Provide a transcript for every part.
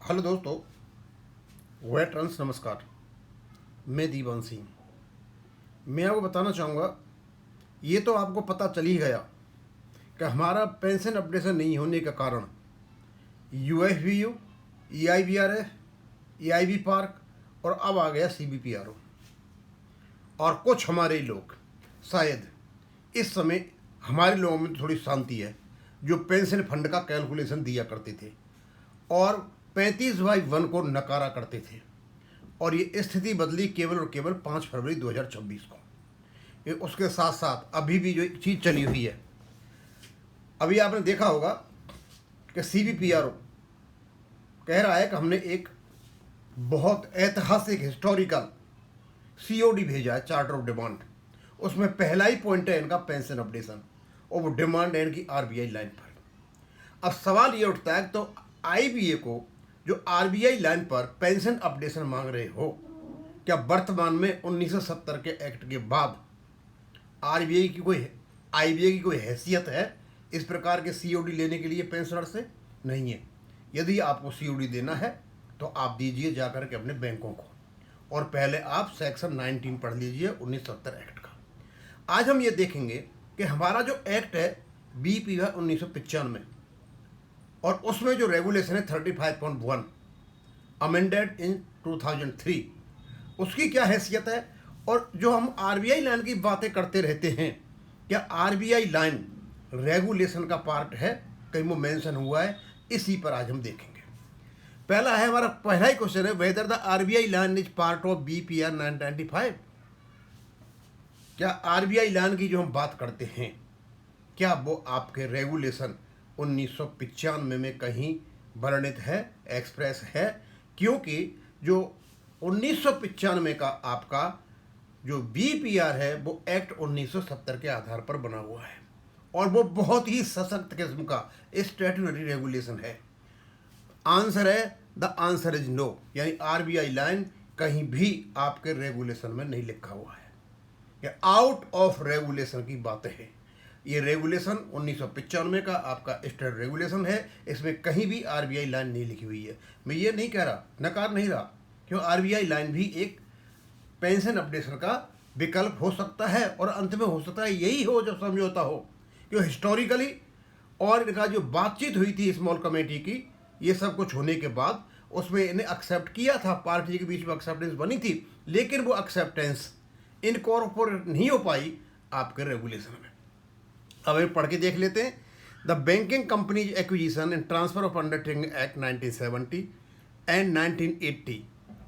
Hello दोस्तों, veterans नमस्कार। मैं दीवान सिंह। मैं आपको बताना चाहूँगा, ये तो आपको पता चल ही गया कि हमारा पेंशन अपडेशन नहीं होने का कारण UFBU, EIBRF, EIB पार्क और अब आ गया CBPRO। और कुछ हमारे लोग शायद इस समय हमारे लोगों में थोड़ी शांति है जो पेंशन फंड का कैलकुलेशन दिया करते थे और 35/1 को नकारा करते थे। और ये स्थिति बदली केवल और केवल 5 फरवरी 2026 को। ये उसके साथ साथ अभी भी जो एक चीज़ चली हुई है, अभी आपने देखा होगा कि CBPRO कह रहा है कि हमने एक बहुत ऐतिहासिक हिस्टोरिकल COD भेजा है, चार्टर ऑफ डिमांड। उसमें पहला ही पॉइंट है इनका पेंशन अपडेशन, और वो डिमांड है इनकी RBI लाइन पर। अब सवाल ये उठता है तो IBA को जो RBI लाइन पर पेंशन अपडेशन मांग रहे हो, क्या वर्तमान में 1970 के एक्ट के बाद IBA की कोई हैसियत है इस प्रकार के COD लेने के लिए पेंशनर से? नहीं है। यदि आपको COD देना है तो आप दीजिए जाकर के अपने बैंकों को, और पहले आप सेक्शन 19 पढ़ लीजिए 1970 एक्ट का। आज हम ये देखेंगे कि हमारा जो एक्ट है BP है 1995, और उसमें जो रेगुलेशन है 35.1 अमेंडेड इन 2003, उसकी क्या हैसियत है। और जो हम RBI लाइन की बातें करते रहते हैं, क्या RBI लाइन रेगुलेशन का पार्ट है? कहीं वो मेंशन हुआ है? इसी पर आज हम देखेंगे। पहला है हमारा पहला ही क्वेश्चन है, whether the RBI line is part of BPR 995। क्या RBI लाइन की जो हम बात करते हैं, क्या वो आपके रेगुलेशन 1995 में कहीं वर्णित है, एक्सप्रेस है? क्योंकि जो 1995 का आपका जो BPR है वो एक्ट 1970 के आधार पर बना हुआ है, और वो बहुत ही सशक्त किस्म का स्टैट्यूटरी रेगुलेशन है। आंसर है, द आंसर इज नो, यानी RBI लाइन कहीं भी आपके रेगुलेशन में नहीं लिखा हुआ है। ये आउट ऑफ रेगुलेशन की बातें हैं। ये रेगुलेशन 1995 का आपका स्टेट रेगुलेशन है, इसमें कहीं भी RBI लाइन नहीं लिखी हुई है। मैं ये नहीं कह रहा, नकार नहीं रहा, क्यों RBI लाइन भी एक पेंशन अपडेशन का विकल्प हो सकता है, और अंत में हो सकता है यही हो जो समझौता हो। क्यों हिस्टोरिकली और इनका जो बातचीत हुई थी स्मॉल कमेटी की, ये सब कुछ होने के बाद उसमें इन्हें एक्सेप्ट किया था, पार्टी के बीच में एक्सेप्टेंस बनी थी, लेकिन वो एक्सेप्टेंस इनकॉर्पोरेट नहीं हो पाई आपके रेगुलेशन में। अब एक पढ़ के देख लेते हैं। The banking companies acquisition and transfer of undertaking act 1970 and 1980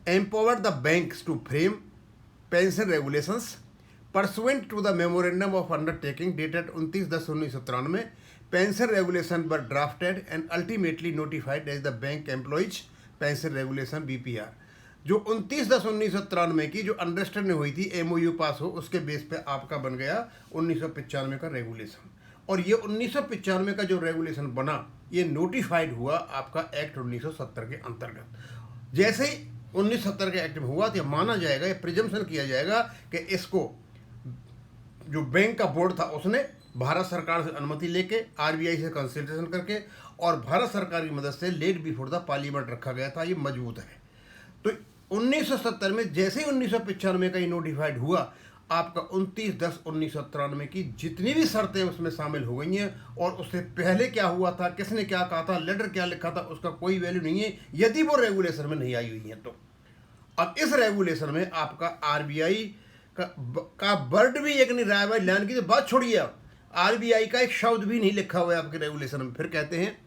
empowered the banks to frame pension regulations pursuant to the memorandum of undertaking dated 29/10/1993. Pension regulations were drafted and ultimately notified as the Bank Employees Pension Regulation BPR। जो 29/10/1993 की जो understanding हुई थी, MOU पास हो, उसके base पे आपका बन गया 1995 का रेगुलेशन। और ये 1995 का जो रेगुलेशन बना, ये नोटिफाइड हुआ आपका एक्ट 1970 के अंतर्गत। जैसे ही 1970 के एक्ट में हुआ तो माना जाएगा, ये प्रिजम्पशन किया जाएगा कि इसको जो बैंक का बोर्ड था उसने भारत सरकार से अनुमति लेके, RBI से कंसल्टेशन करके, और भारत सरकार की मदद से लेट बिफोर द पार्लियामेंट रखा गया था। ये मजबूत है। तो 1970 में जैसे ही 1995 का ये नोटिफाइड हुआ, आपका 29/10/1993 की जितनी भी शर्तें उसमें शामिल हो गई हैं, और उससे पहले क्या हुआ था, किसने क्या कहा था, लेटर क्या लिखा था, उसका कोई वैल्यू नहीं है यदि वो रेगुलेशन में नहीं आई हुई है। तो अब इस रेगुलेशन में आपका RBI का वर्ड भी एक नहीं रहा है। भाई लाइन की तो बात छोड़िए, आप RBI का एक शब्द भी नहीं लिखा हुआ है आपके रेगुलेशन में। फिर कहते हैं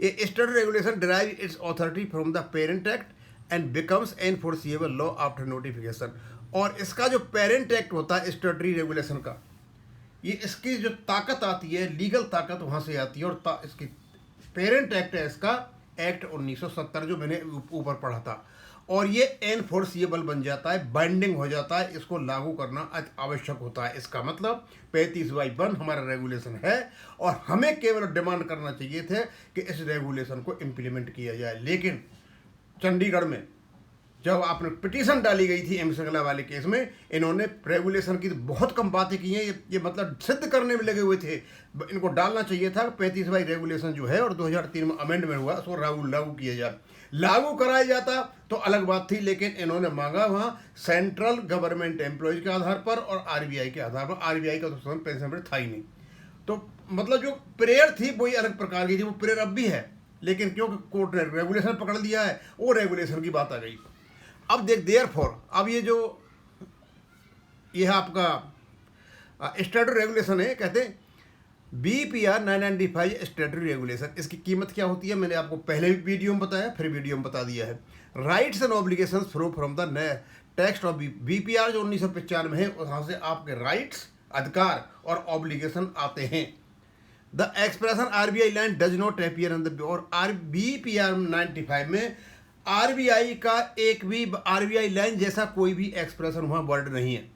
a state regulation derive its authority from the parent act and becomes enforceable law after notification. और इसका जो पेरेंट एक्ट होता है स्टेटरी रेगुलेशन का, ये इसकी जो ताकत आती है, लीगल ताकत वहाँ से आती है, और इसकी पेरेंट एक्ट है इसका एक्ट 1970 जो मैंने ऊपर पढ़ा था, और ये एनफोर्सिएबल बन जाता है, बाइंडिंग हो जाता है, इसको लागू करना आवश्यक होता है। इसका मतलब 35/1 हमारा रेगुलेशन है, और हमें केवल डिमांड करना चाहिए थे कि इस रेगुलेशन को इम्प्लीमेंट किया जाए। लेकिन चंडीगढ़ में जब आपने पिटीशन डाली गई थी एम श्रृंखला वाले केस में, इन्होंने रेगुलेशन की बहुत कम बातें की हैं। ये मतलब सिद्ध करने में लगे हुए थे। इनको डालना चाहिए था 35 रेगुलेशन जो है और 2003 में अमेंडमेंट हुआ उसको लागू किया जाए। लागू कराया जाता तो अलग बात थी, लेकिन इन्होंने मांगा वहाँ सेंट्रल गवर्नमेंट एम्प्लॉयज के आधार पर और आरबीआई के आधार पर। आरबीआई का तो पेंशन था ही नहीं। तो मतलब जो प्रेयर थी वही अलग प्रकार की थी, वो प्रेयर अब भी है, लेकिन क्योंकि कोर्ट ने रेगुलेशन पकड़ लिया है, वो रेगुलेशन की बात आ गई। अब देयरफॉर अब ये है आपका स्टैट्यूटरी रेगुलेशन है, कहते हैं BPR 995 स्टैट्यूटरी रेगुलेशन। इसकी कीमत क्या होती है मैंने आपको पहले भी वीडियो में बताया, फिर वीडियो में बता दिया है। Rights and obligations from the नए टेक्स्ट ऑफ BPR जो 1995 है, वहाँ से आपके राइट्स, अधिकार और ऑब्लिगेशन आते हैं। The expression RBI land does not appear in the, और BPR 95 में RBI का एक भी RBI लाइन जैसा कोई भी एक्सप्रेशन वहाँ वर्ड नहीं है।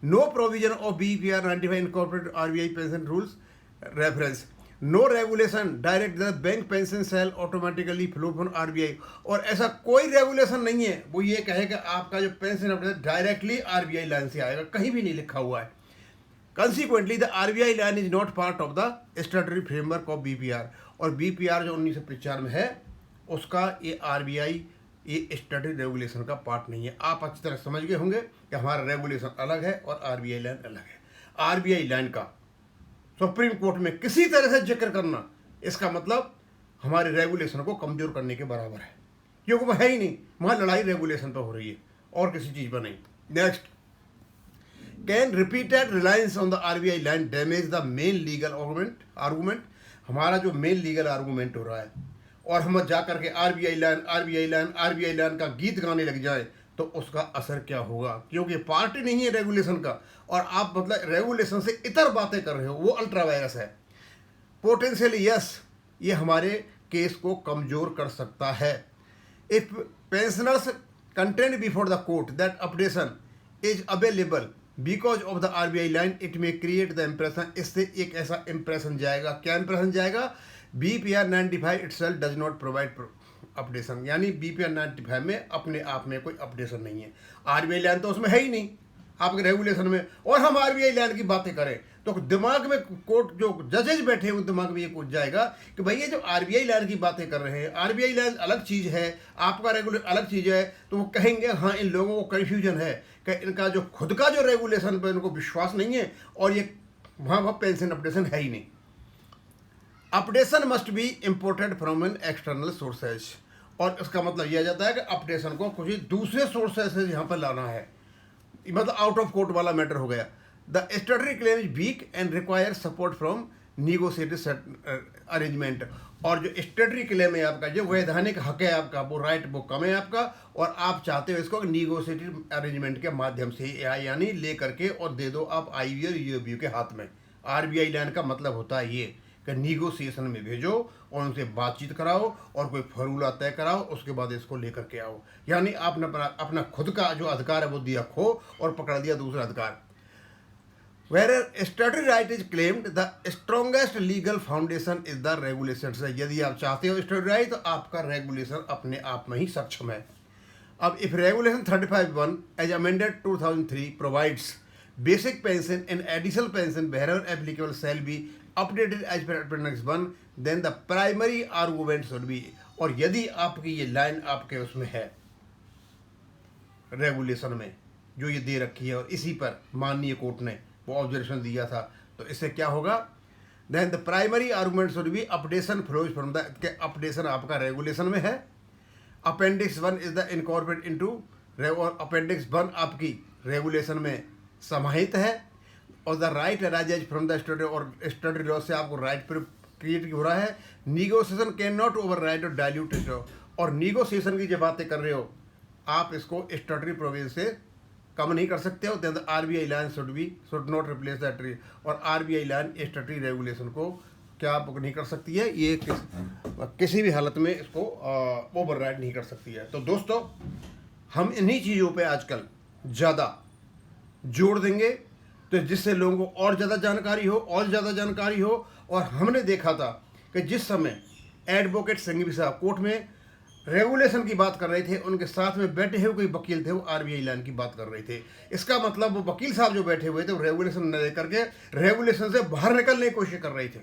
No provision of BPR 95 incorporate RBI pension rules reference. No regulation direct the bank pension cell automatically flow from RBI। और ऐसा कोई रेगुलेशन नहीं है वो ये कहेगा आपका जो pension update directly RBI line से आएगा, कहीं भी नहीं लिखा हुआ है। Consequently the RBI line is not part of the statutory framework of BPR। और BPR जो 1995 में है उसका ये RBI ये स्टैट्यूटरी रेगुलेशन का पार्ट नहीं है। आप अच्छी तरह समझ गए होंगे कि हमारा रेगुलेशन अलग है और RBI लाइन अलग है। RBI लाइन का सुप्रीम कोर्ट में किसी तरह से जिक्र करना, इसका मतलब हमारे रेगुलेशन को कमजोर करने के बराबर है, क्योंकि वह है ही नहीं। वहाँ लड़ाई रेगुलेशन पर हो रही है और किसी चीज़ पर नहीं। Next, can repeated reliance on the RBI line damage the main legal argument. हमारा जो मेन लीगल आर्गूमेंट हो रहा है और हम जा करके RBI लाइन का गीत गाने लग जाए तो उसका असर क्या होगा, क्योंकि पार्टी नहीं है रेगुलेशन का और आप मतलब रेगुलेशन से इतर बातें कर रहे हो, वो अल्ट्रा वायरस है। पोटेंशियली यस, ये हमारे केस को कमजोर कर सकता है। If pensioners content before the court that updation is available because of the RBI line, it may create the impression. इससे एक ऐसा इम्प्रेशन जाएगा, क्या इम्प्रेशन जाएगा, BPR 95 itself does not provide updation, यानी BPR 95 में अपने आप में कोई अपडेशन नहीं है। RBI लाइन तो उसमें है ही नहीं आपके रेगुलेशन में, और हम RBI लाइन की बातें करें तो दिमाग में कोर्ट जो जजेज बैठे हैं उन दिमाग में ये कुछ जाएगा कि भाई ये जो RBI लाइन की बातें कर रहे हैं, RBI लाइन अलग चीज़ है, आपका रेगुलेशन अलग चीज़ है। तो वो कहेंगे हाँ इन लोगों को कन्फ्यूजन है कि इनका जो खुद का जो रेगुलेशन पर इनको विश्वास नहीं है और ये वहाँ पेंशन अपडेशन है ही नहीं। Updation must be imported from an external sources, और इसका मतलब यह जाता है कि अपडेशन को कुछ दूसरे सोर्सेज से यहाँ पर लाना है, मतलब आउट ऑफ कोर्ट वाला मैटर हो गया। The statutory claim is weak and require support from negotiated arrangement. और जो स्टैट्यूटरी क्लेम है आपका, जो वैधानिक हक है आपका, वो राइट वो कम है आपका, और आप चाहते हो इसको निगोशिएटेड अरेंजमेंट के माध्यम से यानी ले करके और दे दो आप IBA और UABU के हाथ में। RBI लाइन का मतलब होता है ये कि निगोशिएशन में भेजो और उनसे बातचीत कराओ और कोई फॉर्मूला तय कराओ, उसके बाद इसको लेकर के आओ। यानी आपने अपना खुद का जो अधिकार है वो दिया खो और पकड़ दिया दूसरा अधिकार। Where statutory right is claimed, the strongest legal foundation is the regulations। यदि आप चाहते हो statutory right तो आपका रेगुलेशन अपने आप में ही सक्षम है। अब if regulation 35(1) as amended 2003 provides basic pension and additional pension wherever applicable shall be updated as per appendix 1, then the primary argument should be। और यदि आपकी ये लाइन आपके उसमें है रेगुलेशन में जो ये दे रखी है और इसी पर माननीय कोर्ट ने वो ऑब्जर्वेशन दिया था, तो इससे क्या होगा, then the primary argument should be updation flows from the, updation आपका रेगुलेशन में है। Appendix 1 is the incorporate into, और अपेंडिक्स 1 आपकी रेगुलेशन में समाहित है। और the right arises from the statutory, और स्टैट्यूटरी लॉ से आपको राइट पर क्रिएट हो रहा है। Negotiation can not overwrite और डायल्यूट, और निगोशिएशन की जो बातें कर रहे हो आप इसको स्टैट्यूटरी प्रोविजन से कम नहीं कर सकते हो। Then the RBI line should not replace that, और RBI लाइन स्टैट्यूटरी रेगुलेशन को क्या आप नहीं कर सकती है, ये किसी भी हालत में इसको ओवरराइड नहीं कर सकती है। तो दोस्तों हम इन्हीं चीज़ों पे आजकल ज़्यादा जोड़ देंगे तो जिससे लोगों को और ज़्यादा जानकारी हो। और हमने देखा था कि जिस समय एडवोकेट संघवी साहब कोर्ट में रेगुलेशन की बात कर रहे थे, उनके साथ में बैठे हुए कोई वकील थे, वो आरबीआई लाइन की बात कर रहे थे। इसका मतलब वो वकील साहब जो बैठे हुए थे वो रेगुलेशन न लेकर के रेगुलेशन से बाहर निकलने की कोशिश कर रहे थे।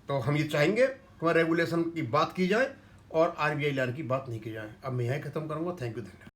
तो हम ये चाहेंगे कि वहाँ रेगुलेशन की बात की जाए और आरबीआई लाइन की बात नहीं की जाए। अब मैं यहीं खत्म करूँगा। थैंक यू, धन्यवाद।